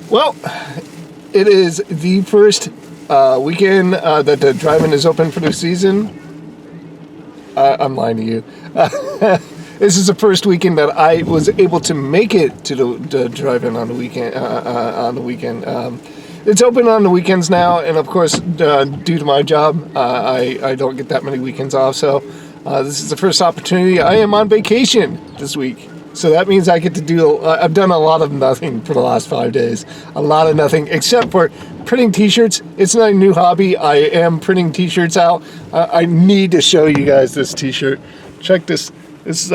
Well, it is the first weekend that the drive-in is open for the season. I'm lying to you. This is the first weekend that I was able to make it to the drive-in on the weekend. It's open on the weekends now, and of course, due to my job, I don't get that many weekends off. So this is the first opportunity. I am on vacation this week. So that means I get to do, I've done a lot of nothing for the last 5 days. A lot of nothing, except for printing t-shirts. It's not a new hobby. I am printing t-shirts out. I need to show you guys this t-shirt. Check this. This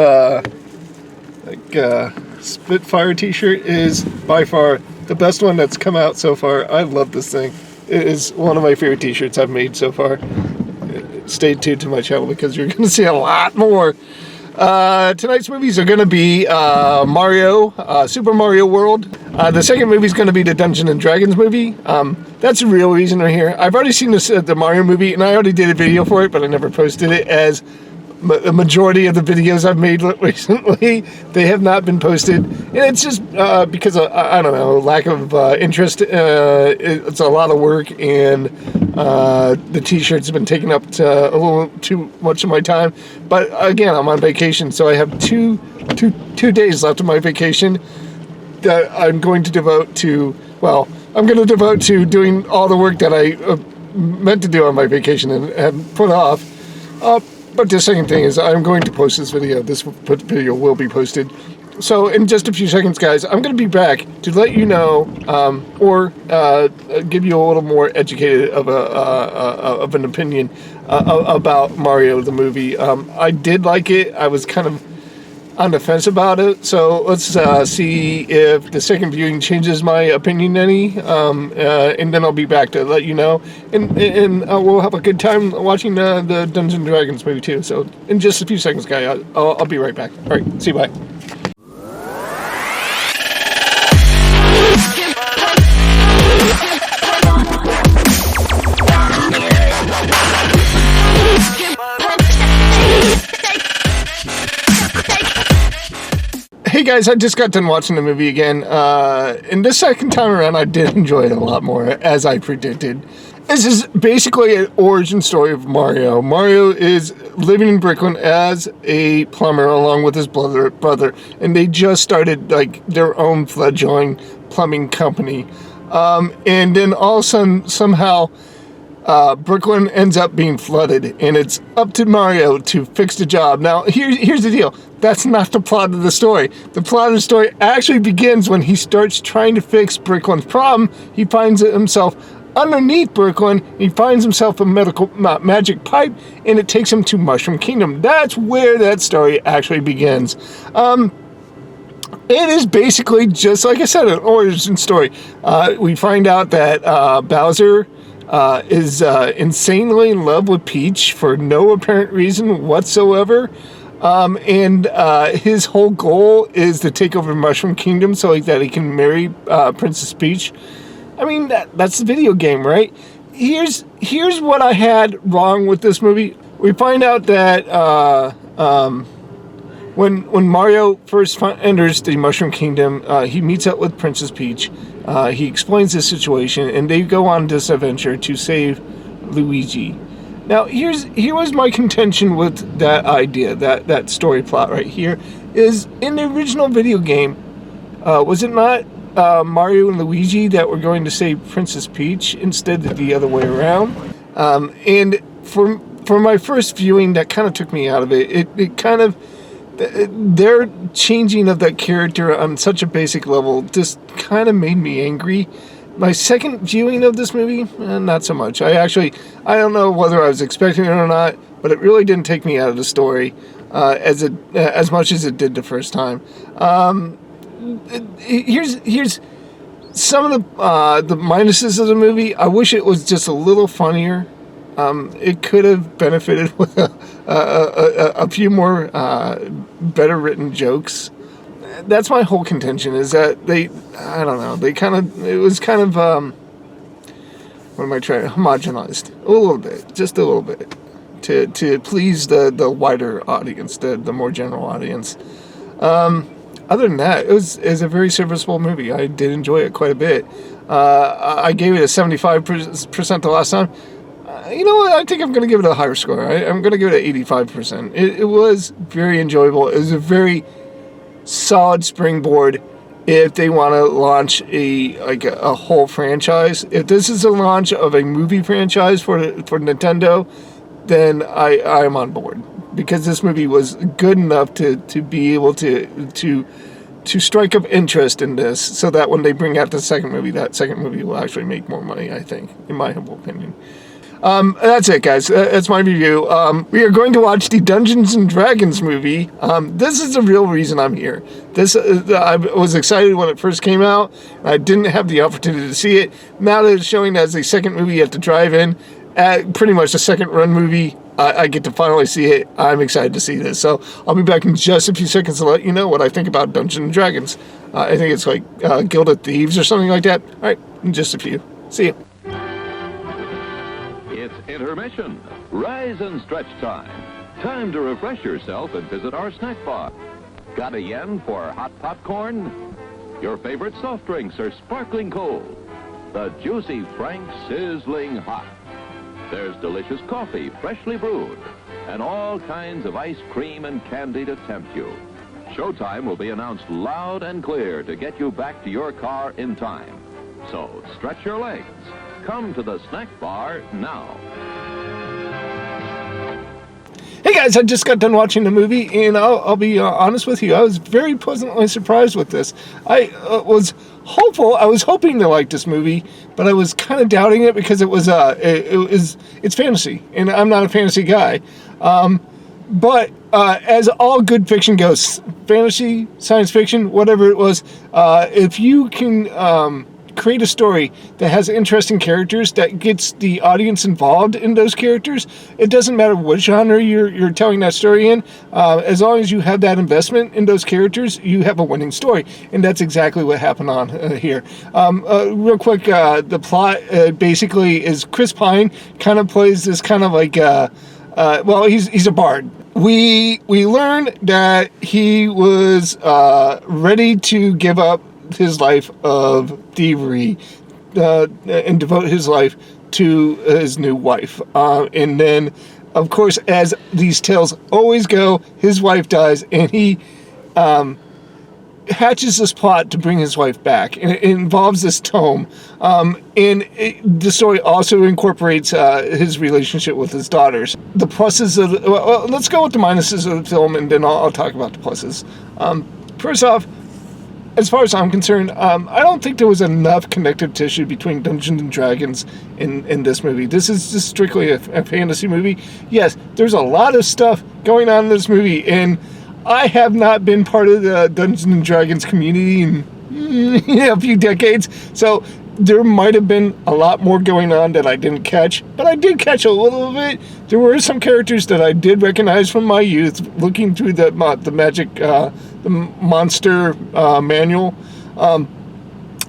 Spitfire t-shirt is by far the best one that's come out so far. I love this thing. It is one of my favorite t-shirts I've made so far. Stay tuned to my channel because you're going to see a lot more. Tonight's movies are going to be Mario, Super Mario World. The second movie is going to be the Dungeons and Dragons movie. That's the real reason we're here. I've already seen the Mario movie, and I already did a video for it, but I never posted it, as the majority of the videos I've made recently, they have not been posted. And it's just because of, I don't know, lack of interest. It's a lot of work, and the t-shirts have been taking up a little too much of my time. But again, I'm on vacation, so I have two days left of my vacation that I'm going to devote to, doing all the work that I meant to do on my vacation and have put off. But the second thing is I'm going to post this video. This video will be posted. So in just a few seconds, guys, I'm going to be back to let you know, or give you a little more educated of an opinion about Mario the movie. I did like it. I was kind of on the fence about it. So let's see if the second viewing changes my opinion any, and then I'll be back to let you know. And we'll have a good time watching the Dungeons and Dragons movie too. So in just a few seconds, guys, I'll be right back. All right, see you, bye. Hey guys, I just got done watching the movie again, and this second time around I did enjoy it a lot more, as I predicted. This is basically an origin story of Mario. Mario is living in Brooklyn as a plumber along with his brother, and they just started like their own fledgling plumbing company. And then all of a sudden, somehow, Brooklyn ends up being flooded, and it's up to Mario to fix the job. Now, here's the deal. That's not the plot of the story. The plot of the story actually begins when he starts trying to fix Brooklyn's problem. He finds himself underneath Brooklyn. He finds himself a magic pipe, and it takes him to Mushroom Kingdom. That's where that story actually begins. It is basically just, like I said, an origin story. We find out that Bowser is insanely in love with Peach for no apparent reason whatsoever. And his whole goal is to take over Mushroom Kingdom so that he can marry Princess Peach. I mean, that's the video game, right? Here's what I had wrong with this movie. We find out that when Mario first enters the Mushroom Kingdom, he meets up with Princess Peach. He explains the situation, and they go on this adventure to save Luigi. Now, here was my contention with that idea, that story plot right here, is in the original video game, was it not Mario and Luigi that were going to save Princess Peach instead of the other way around? And for my first viewing, that kind of took me out of it. It kind of, their changing of that character on such a basic level just kind of made me angry. My second viewing of this movie, not so much. I don't know whether I was expecting it or not, but it really didn't take me out of the story as much as it did the first time. Here's some of the minuses of the movie. I wish it was just a little funnier. It could have benefited with a few more better written jokes. That's my whole contention, is that it was kind of, what am I trying, homogenized a little bit, just a little bit, to please the wider audience, the more general audience. other than that, it was a very serviceable movie. I did enjoy it quite a bit. I gave it a 75% the last time. You know what? I think I'm going to give it a higher score. I'm going to give it an 85%. It was very enjoyable. It was a very solid springboard if they want to launch a whole franchise. If this is a launch of a movie franchise for Nintendo, then I'm on board, because this movie was good enough to be able to strike up interest in this, so that when they bring out the second movie, that second movie will actually make more money, I think, in my humble opinion. That's it, guys. That's my review. We are going to watch the Dungeons and Dragons movie. This is the real reason I'm here. I was excited when it first came out. I didn't have the opportunity to see it. Now that it's showing as a second movie at the drive-in, pretty much a second-run movie, I get to finally see it. I'm excited to see this. So I'll be back in just a few seconds to let you know what I think about Dungeons and Dragons. I think it's like Guild of Thieves or something like that. All right, in just a few. See you. It's intermission. Rise and stretch time. Time to refresh yourself and visit our snack bar. Got a yen for hot popcorn? Your favorite soft drinks are sparkling cold. The juicy Frank sizzling hot. There's delicious coffee, freshly brewed, and all kinds of ice cream and candy to tempt you. Showtime will be announced loud and clear to get you back to your car in time. So stretch your legs. Come to the snack bar now. Hey guys, I just got done watching the movie, and I'll be honest with you. I was very pleasantly surprised with this. I was hopeful. I was hoping to like this movie, but I was kind of doubting it because it's fantasy, and I'm not a fantasy guy. But as all good fiction goes, fantasy, science fiction, whatever it was, if you can create a story that has interesting characters, that gets the audience involved in those characters, it doesn't matter what genre you're telling that story in, as long as you have that investment in those characters, you have a winning story. And that's exactly what happened on here. Real quick, the plot basically is Chris Pine kind of plays this kind of like he's a bard. We learn that he was ready to give up his life of thievery and devote his life to his new wife. And then, of course, as these tales always go, his wife dies, and he hatches this plot to bring his wife back. And it involves this tome. The story also incorporates his relationship with his daughters. The pluses of let's go with the minuses of the film, and then I'll talk about the pluses. First off, as far as I'm concerned, I don't think there was enough connective tissue between Dungeons and Dragons in this movie. This is just strictly a fantasy movie. Yes, there's a lot of stuff going on in this movie, and I have not been part of the Dungeons and Dragons community in a few decades, so there might have been a lot more going on that I didn't catch, but I did catch a little bit. There were some characters that I did recognize from my youth, looking through the magic, the monster manual.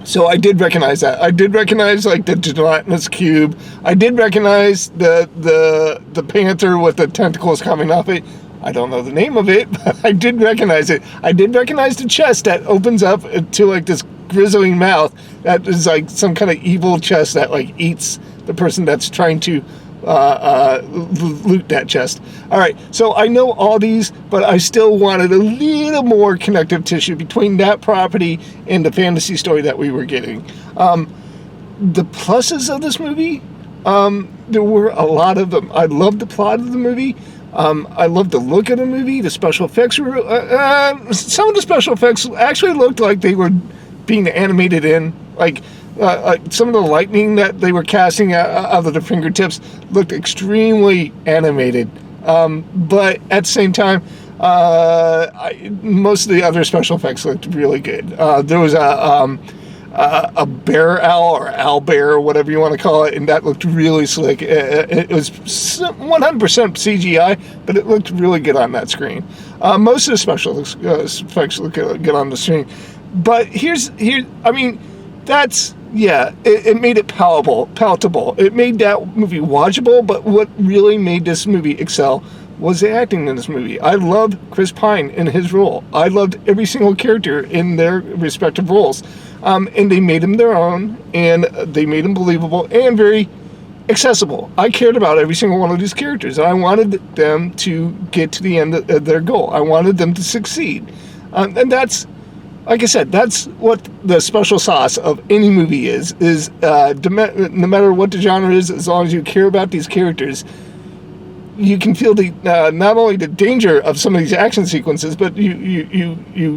So I did recognize that. I did recognize like the gelatinous cube. I did recognize the panther with the tentacles coming off it. I don't know the name of it, but I did recognize it. I did recognize the chest that opens up to like this grisly mouth that is like some kind of evil chest that like eats the person that's trying to loot that chest. All right, so I know all these, but I still wanted a little more connective tissue between that property and the fantasy story that we were getting. The pluses of this movie, there were a lot of them. I loved the plot of the movie. I loved the look of the movie. The special effects were some of the special effects actually looked like they were being animated in, like some of the lightning that they were casting out of the fingertips looked extremely animated. But at the same time, most of the other special effects looked really good. There was a bear owl or owl bear or whatever you want to call it, and that looked really slick. It was 100% CGI, but it looked really good on that screen. Most of the special effects look good on the screen. But it made it palatable. It made that movie watchable, but what really made this movie excel was the acting in this movie. I loved Chris Pine in his role. I loved every single character in their respective roles. And they made them their own, and they made them believable and very accessible. I cared about every single one of these characters. I wanted them to get to the end of their goal. I wanted them to succeed. And that's, like I said, that's what the special sauce of any movie is no matter what the genre is, as long as you care about these characters, you can feel the not only the danger of some of these action sequences, but you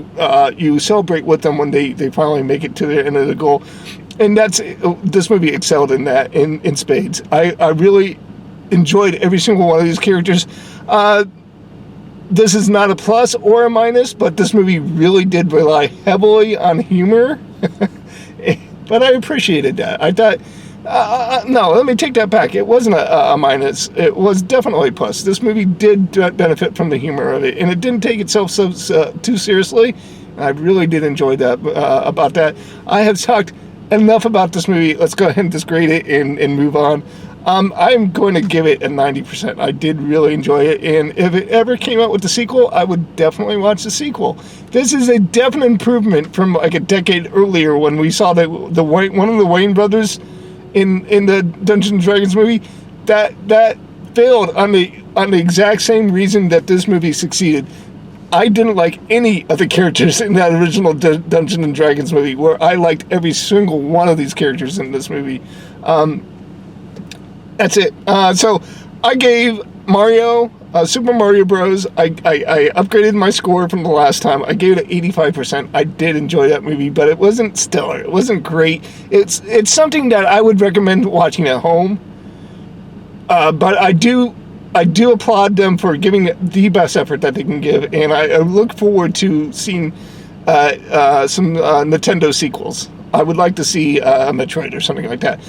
celebrate with them when they finally make it to the end of the goal. And that's, this movie excelled in that, in spades. I really enjoyed every single one of these characters. This is not a plus or a minus, but this movie really did rely heavily on humor. But I appreciated that. I thought, no, let me take that back. It wasn't a minus. It was definitely a plus. This movie did benefit from the humor of it, and it didn't take itself too seriously. I really did enjoy that about that. I have talked enough about this movie. Let's go ahead and just grade it and move on. I'm going to give it a 90%. I did really enjoy it, and if it ever came out with the sequel, I would definitely watch the sequel. This is a definite improvement from like a decade earlier when we saw that one of the Wayne brothers in the Dungeons & Dragons movie that failed on the exact same reason that this movie succeeded. I didn't like any of the characters in that original Dungeons & Dragons movie, where I liked every single one of these characters in this movie. That's it. So I gave Mario, Super Mario Bros. I upgraded my score from the last time. I gave it 85%. I did enjoy that movie, but it wasn't stellar. It wasn't great. It's something that I would recommend watching at home. But I do applaud them for giving the best effort that they can give, and I look forward to seeing some Nintendo sequels. I would like to see Metroid or something like that.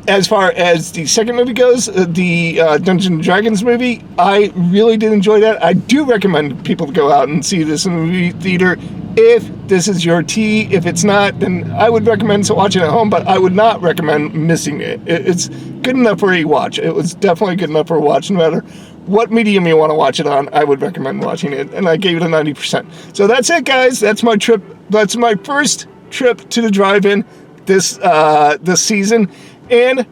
As far as the second movie goes, the Dungeons & Dragons movie, I really did enjoy that. I do recommend people to go out and see this in the movie theater if this is your tea. If it's not, then I would recommend watching it at home, but I would not recommend missing it. It's good enough for a watch. It was definitely good enough for a watch. No matter what medium you want to watch it on, I would recommend watching it, and I gave it a 90%. So that's it, guys. That's my trip. That's my first trip to the drive-in this season. And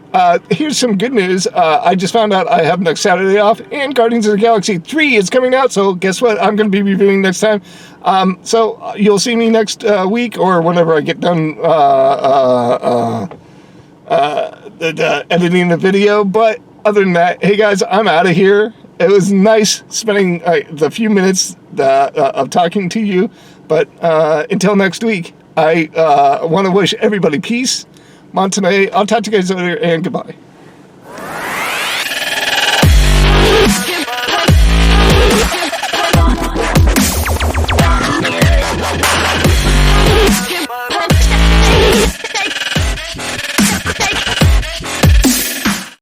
here's some good news. I just found out I have next Saturday off, and Guardians of the Galaxy 3 is coming out, so guess what? I'm going to be reviewing next time. So you'll see me next week, or whenever I get done editing the video. But other than that, hey guys, I'm out of here. It was nice spending the few minutes of talking to you. But until next week, I want to wish everybody peace. Montane, I'll talk to you guys later, and goodbye.